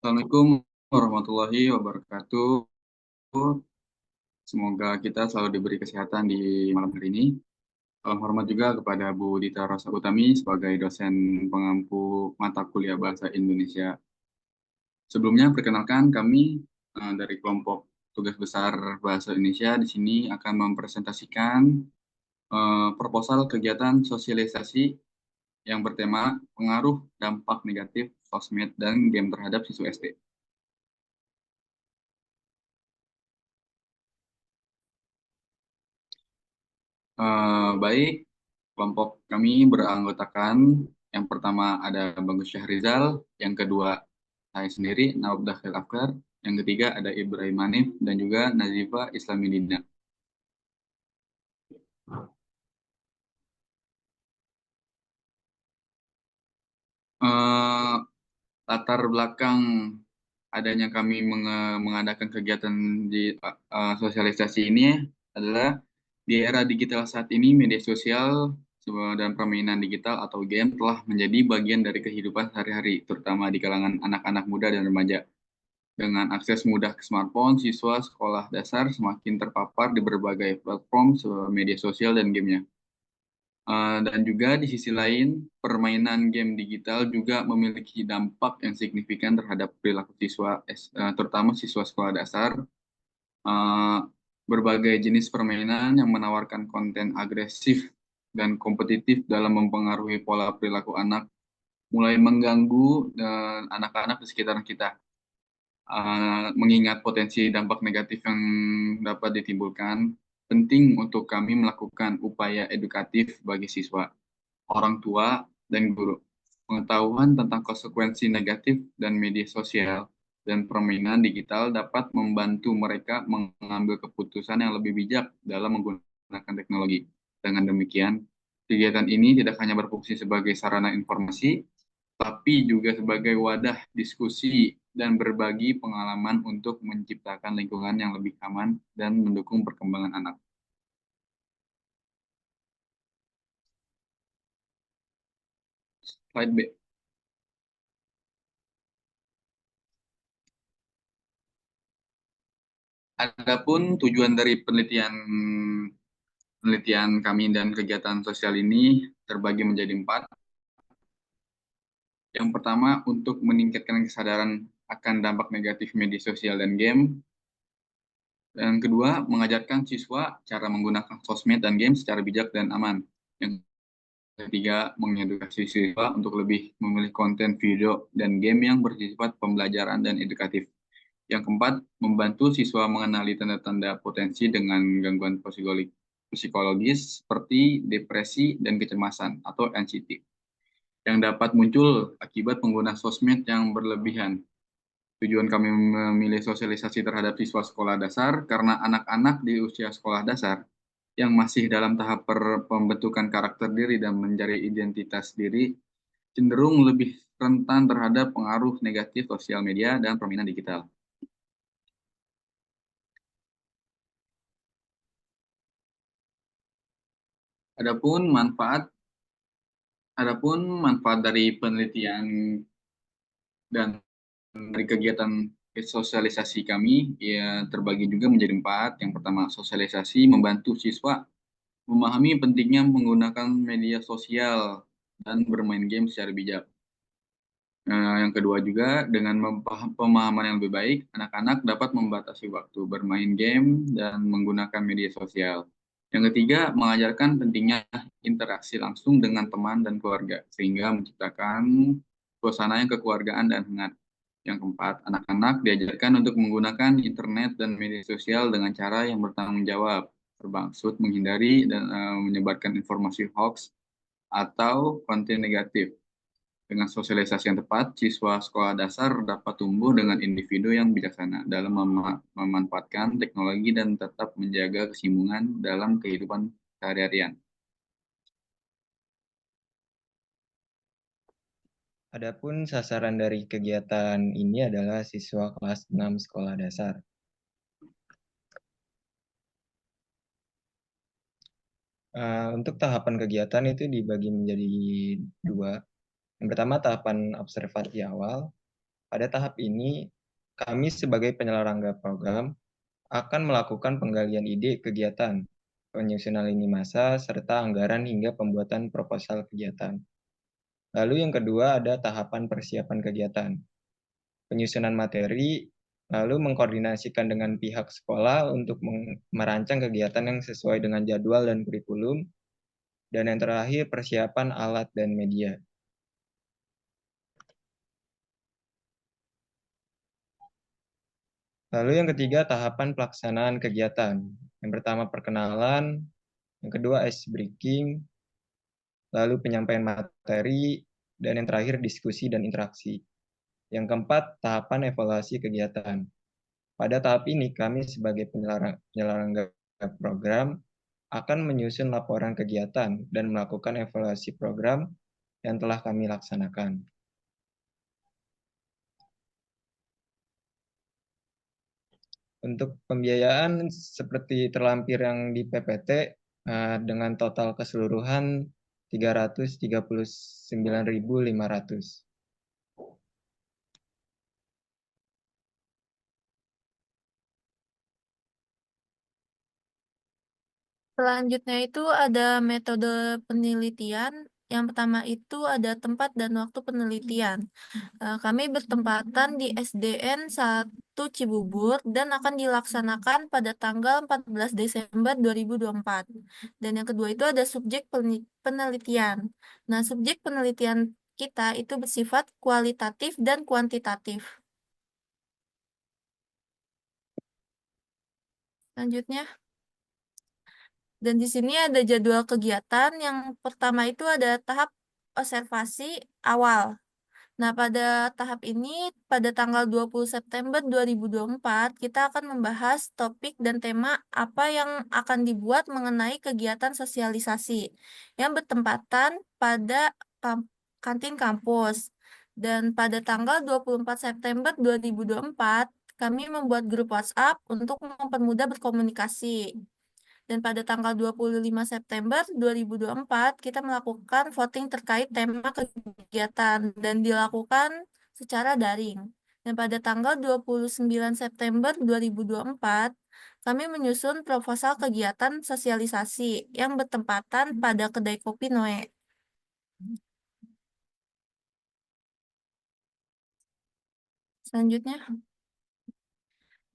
Assalamualaikum warahmatullahi wabarakatuh. Semoga kita selalu diberi kesehatan di malam hari ini. Salam hormat juga kepada Bu Dita Rosa Utami sebagai dosen pengampu mata kuliah Bahasa Indonesia. Sebelumnya, perkenalkan kami dari kelompok tugas besar Bahasa Indonesia di sini akan mempresentasikan proposal kegiatan sosialisasi yang bertema pengaruh dampak negatif sosmed dan game terhadap siswa SD. Baik, kelompok kami beranggotakan yang pertama ada Bagus Syahrizal, yang kedua saya sendiri, Naub Dakhil Afkar, yang ketiga ada Ibrahim Hanif, dan juga Nazifa Islamidina. Eh, Latar belakang adanya kami mengadakan kegiatan di sosialisasi ini adalah di era digital saat ini, media sosial dan permainan digital atau game telah menjadi bagian dari kehidupan sehari-hari, terutama di kalangan anak-anak muda dan remaja. Dengan akses mudah ke smartphone, siswa sekolah dasar semakin terpapar di berbagai platform media sosial dan gamenya. Dan juga di sisi lain, permainan game digital juga memiliki dampak yang signifikan terhadap perilaku siswa, terutama siswa sekolah dasar. Eh, Berbagai jenis permainan yang menawarkan konten agresif dan kompetitif dalam mempengaruhi pola perilaku anak, mulai mengganggu anak-anak di sekitar kita. Mengingat potensi dampak negatif yang dapat ditimbulkan, penting untuk kami melakukan upaya edukatif bagi siswa, orang tua, dan guru. Pengetahuan tentang konsekuensi negatif dan media sosial dan permainan digital dapat membantu mereka mengambil keputusan yang lebih bijak dalam menggunakan teknologi. Dengan demikian, kegiatan ini tidak hanya berfungsi sebagai sarana informasi, tapi juga sebagai wadah diskusi dan berbagi pengalaman untuk menciptakan lingkungan yang lebih aman dan mendukung perkembangan anak. Slide B. Adapun tujuan dari penelitian penelitian kami dan kegiatan sosial ini terbagi menjadi 4. Yang pertama, untuk meningkatkan kesadaran akan dampak negatif media sosial dan game. Yang kedua, mengajarkan siswa cara menggunakan sosmed dan game secara bijak dan aman. Yang ketiga, mengedukasi siswa untuk lebih memilih konten video dan game yang bersifat pembelajaran dan edukatif. Yang keempat, membantu siswa mengenali tanda-tanda potensi dengan gangguan psikologis seperti depresi dan kecemasan atau anxiety yang dapat muncul akibat pengguna sosmed yang berlebihan. Tujuan kami memilih sosialisasi terhadap siswa sekolah dasar karena anak-anak di usia sekolah dasar yang masih dalam tahap pembentukan karakter diri dan mencari identitas diri cenderung lebih rentan terhadap pengaruh negatif sosial media dan permainan digital. Adapun manfaat Adapun manfaat dari penelitian dan dari kegiatan sosialisasi kami ya terbagi juga menjadi 4. Yang pertama, sosialisasi membantu siswa memahami pentingnya menggunakan media sosial dan bermain game secara bijak. Yang kedua juga, dengan pemahaman yang lebih baik, anak-anak dapat membatasi waktu bermain game dan menggunakan media sosial. Yang ketiga, mengajarkan pentingnya interaksi langsung dengan teman dan keluarga, sehingga menciptakan suasana yang kekeluargaan dan hangat. Yang keempat, anak-anak diajarkan untuk menggunakan internet dan media sosial dengan cara yang bertanggung jawab, bermaksud menghindari dan menyebarkan informasi hoax atau konten negatif. Dengan sosialisasi yang tepat, siswa sekolah dasar dapat tumbuh dengan individu yang bijaksana dalam memanfaatkan teknologi dan tetap menjaga keseimbangan dalam kehidupan sehari-harian. Adapun sasaran dari kegiatan ini adalah siswa kelas 6 sekolah dasar. Untuk tahapan kegiatan itu dibagi menjadi 2. Yang pertama tahapan observasi awal, Pada tahap ini, kami sebagai penyelenggara program akan melakukan penggalian ide kegiatan, penyusunan lini masa, serta anggaran hingga pembuatan proposal kegiatan. Lalu yang kedua ada tahapan persiapan kegiatan, penyusunan materi, lalu mengkoordinasikan dengan pihak sekolah untuk merancang kegiatan yang sesuai dengan jadwal dan kurikulum, dan yang terakhir persiapan alat dan media. Lalu yang ketiga, tahapan pelaksanaan kegiatan. Yang pertama perkenalan, yang kedua ice breaking, lalu penyampaian materi, dan yang terakhir diskusi dan interaksi. Yang keempat, tahapan evaluasi kegiatan. Pada tahap ini, kami sebagai penyelenggara program akan menyusun laporan kegiatan dan melakukan evaluasi program yang telah kami laksanakan. Untuk pembiayaan seperti terlampir yang di PPT dengan total keseluruhan 339.500. Selanjutnya itu ada metode penelitian. Yang pertama itu ada tempat dan waktu penelitian. Kami bertempatan di SDN 1 Cibubur dan akan dilaksanakan pada tanggal 14 Desember 2024. Dan yang kedua itu ada subjek penelitian. Nah, subjek penelitian kita itu bersifat kualitatif dan kuantitatif. Selanjutnya. Dan di sini ada jadwal kegiatan. Yang pertama itu ada tahap observasi awal. Nah, pada tahap ini, pada tanggal 20 September 2024, kita akan membahas topik dan tema apa yang akan dibuat mengenai kegiatan sosialisasi yang bertempatan pada kantin kampus. Dan pada tanggal 24 September 2024, kami membuat grup WhatsApp untuk mempermudah berkomunikasi. Dan pada tanggal 25 September 2024, kita melakukan voting terkait tema kegiatan dan dilakukan secara daring. Dan pada tanggal 29 September 2024, kami menyusun proposal kegiatan sosialisasi yang bertempatan pada kedai kopi Noe. Selanjutnya.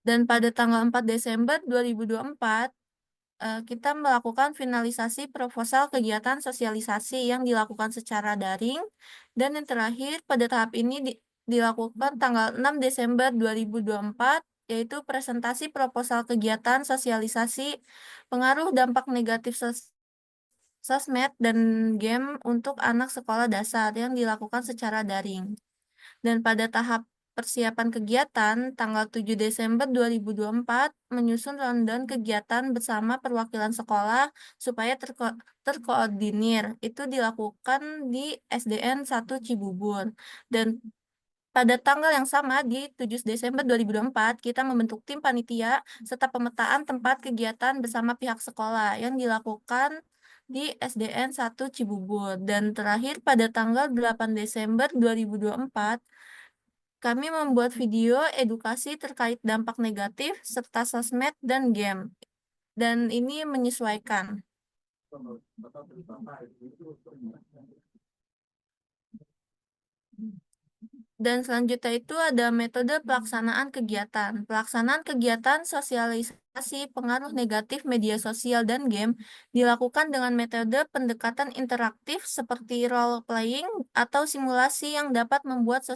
Dan pada tanggal 4 Desember 2024, kita melakukan finalisasi proposal kegiatan sosialisasi yang dilakukan secara daring. Dan yang terakhir, pada tahap ini dilakukan tanggal 6 Desember 2024, yaitu presentasi proposal kegiatan sosialisasi pengaruh dampak negatif sosmed dan game untuk anak sekolah dasar yang dilakukan secara daring. Dan pada tahap persiapan kegiatan, tanggal 7 Desember 2024, menyusun rundown kegiatan bersama perwakilan sekolah supaya terkoordinir. Itu dilakukan di SDN 1 Cibubur. Dan pada tanggal yang sama, di 7 Desember 2024, kita membentuk tim panitia serta pemetaan tempat kegiatan bersama pihak sekolah yang dilakukan di SDN 1 Cibubur. Dan terakhir pada tanggal 8 Desember 2024, kami membuat video edukasi terkait dampak negatif serta sosmed dan game. Dan ini menyesuaikan. Dan selanjutnya itu ada metode pelaksanaan kegiatan. Pelaksanaan kegiatan sosialisasi pengaruh negatif media sosial dan game dilakukan dengan metode pendekatan interaktif seperti role playing atau simulasi yang dapat membuat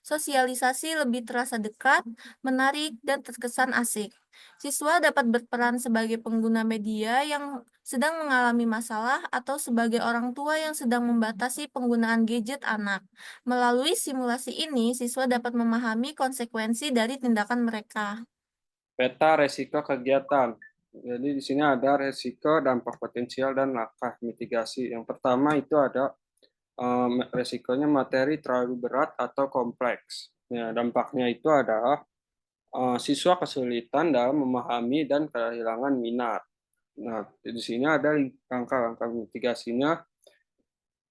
sosialisasi lebih terasa dekat, menarik, dan terkesan asik. Siswa dapat berperan sebagai pengguna media yang sedang mengalami masalah atau sebagai orang tua yang sedang membatasi penggunaan gadget anak. Melalui simulasi ini, siswa dapat memahami konsekuensi dari tindakan mereka. Peta resiko kegiatan. Jadi di sini ada resiko, dampak potensial, dan langkah mitigasi. Yang pertama itu ada resikonya materi terlalu berat atau kompleks. Ya, dampaknya itu adalah siswa kesulitan dalam memahami dan kehilangan minat. Nah, di sini ada langkah-langkah mitigasinya.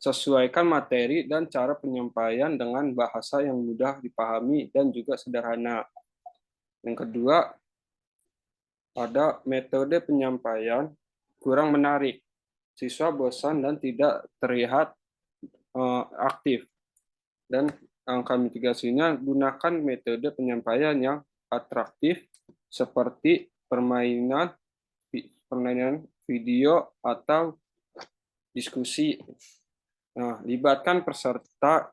Sesuaikan materi dan cara penyampaian dengan bahasa yang mudah dipahami dan juga sederhana. Yang kedua, ada metode penyampaian kurang menarik. Siswa bosan dan tidak terlihat aktif. Dan langkah mitigasinya, gunakan metode penyampaian yang atraktif seperti permainan video atau diskusi. Nah, libatkan peserta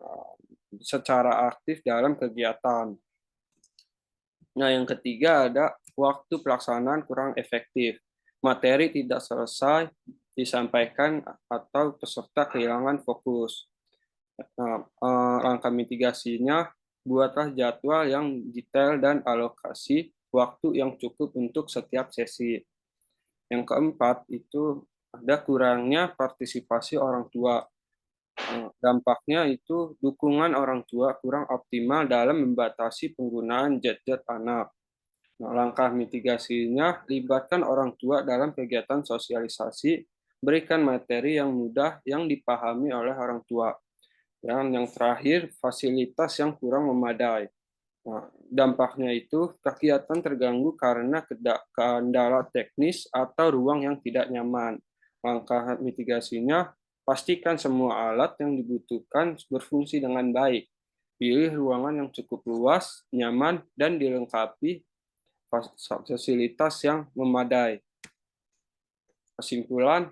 secara aktif dalam kegiatan. Nah, yang ketiga ada waktu pelaksanaan kurang efektif. Materi tidak selesai disampaikan atau peserta kehilangan fokus. Nah, langkah mitigasinya, buatlah jadwal yang detail dan alokasi waktu yang cukup untuk setiap sesi. Yang keempat itu ada kurangnya partisipasi orang tua. Dampaknya itu dukungan orang tua kurang optimal dalam membatasi penggunaan gadget anak. Nah, langkah mitigasinya, libatkan orang tua dalam kegiatan sosialisasi, berikan materi yang mudah yang dipahami oleh orang tua. Dan yang terakhir, fasilitas yang kurang memadai. Nah, dampaknya itu kegiatan terganggu karena kendala teknis atau ruang yang tidak nyaman. Langkah mitigasinya, pastikan semua alat yang dibutuhkan berfungsi dengan baik. Pilih ruangan yang cukup luas, nyaman, dan dilengkapi fasilitas yang memadai. Kesimpulan,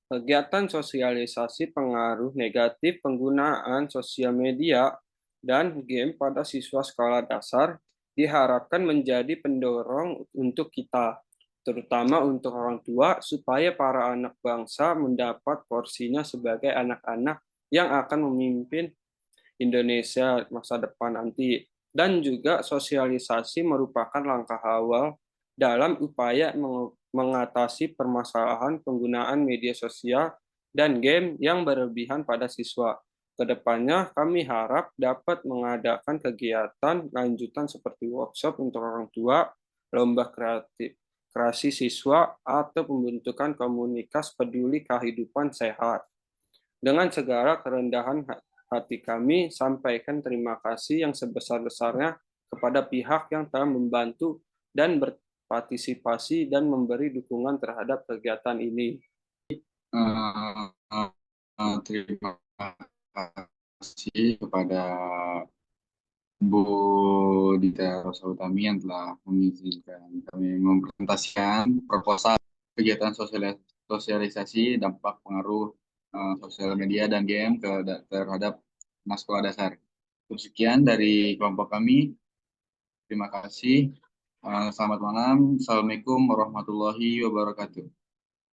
kegiatan sosialisasi pengaruh negatif penggunaan sosial media dan game pada siswa sekolah dasar diharapkan menjadi pendorong untuk kita, terutama untuk orang tua, supaya para anak bangsa mendapat porsinya sebagai anak-anak yang akan memimpin Indonesia masa depan nanti. Dan juga sosialisasi merupakan langkah awal dalam upaya mengatasi permasalahan penggunaan media sosial dan game yang berlebihan pada siswa. Kedepannya, kami harap dapat mengadakan kegiatan lanjutan seperti workshop untuk orang tua, lomba kreasi siswa, atau pembentukan komunitas peduli kehidupan sehat. Dengan segala kerendahan hati kami, sampaikan terima kasih yang sebesar-besarnya kepada pihak yang telah membantu dan berpartisipasi dan memberi dukungan terhadap kegiatan ini. Terima kasih kepada Bu Dita Rosa Utami yang telah mengizinkan kami mempresentasikan proposal kegiatan sosialisasi dampak pengaruh sosial media dan game terhadap anak sekolah dasar. Sekian dari kelompok kami. Terima kasih. Selamat malam. Assalamualaikum warahmatullahi wabarakatuh.